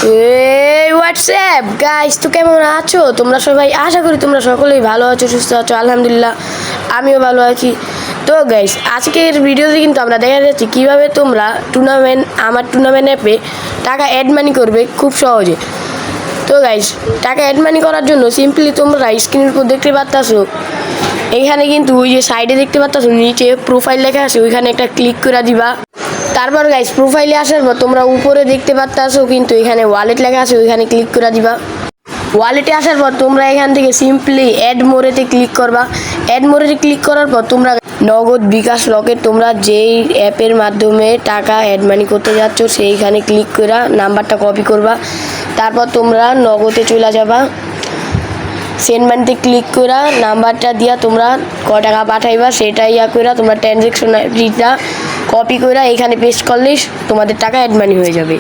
WhatsApp guys, তো কেমন আছো তোমরা সবাই? আশা করি তোমরা সকলেই ভালো আছো, সুস্থ আছো। আলহামদুলিল্লাহ আমিও ভালো আছি। তো গাইস, আজকের ভিডিওতে কিন্তু আমরা দেখা যাচ্ছি কীভাবে তোমরা আমার টুর্নামেন্ট অ্যাপে টাকা অ্যাড মানি করবে খুব সহজে। তো গাইস, টাকা অ্যাড মানি করার জন্য সিম্পলি তোমরা স্ক্রিনের উপর দেখতে পাচ্ছো, এইখানে কিন্তু ওই যে সাইডে দেখতে পাচ্ছো নিচে প্রোফাইল লেখা আছে, ওইখানে একটা ক্লিক করে দিবা। তারপর গাইস প্রোফাইলে আসার পর তোমরা উপরে দেখতে পাচ্ছো কিন্তু এখানে ওয়ালেট লেখা আছে, ওইখানে ক্লিক করে দিবা। ওয়ালেটে আসার পর তোমরা এখান থেকে সিম্পলি অ্যাড মোরেতে ক্লিক করবা। অ্যাড মোরেতে ক্লিক করার পর তোমরা নগদ, বিকাশ, রকেট তোমরা যেই অ্যাপের মাধ্যমে টাকা অ্যাড মানি করতে যাচ্ছ সেইখানে ক্লিক করে নাম্বারটা কপি করবা। তারপর তোমরা নগদে চলে যাবা, সেন্ড মানিতে ক্লিক করে নাম্বারটা দিয়া তোমরা ক টাকা পাঠাইবা সেটা করে তোমরা ট্রানজ্যাকশন আইডিটা কপি করে এখানে পেস্ট করলেই তোমাদের টাকা অ্যাড মানি হয়ে যাবে।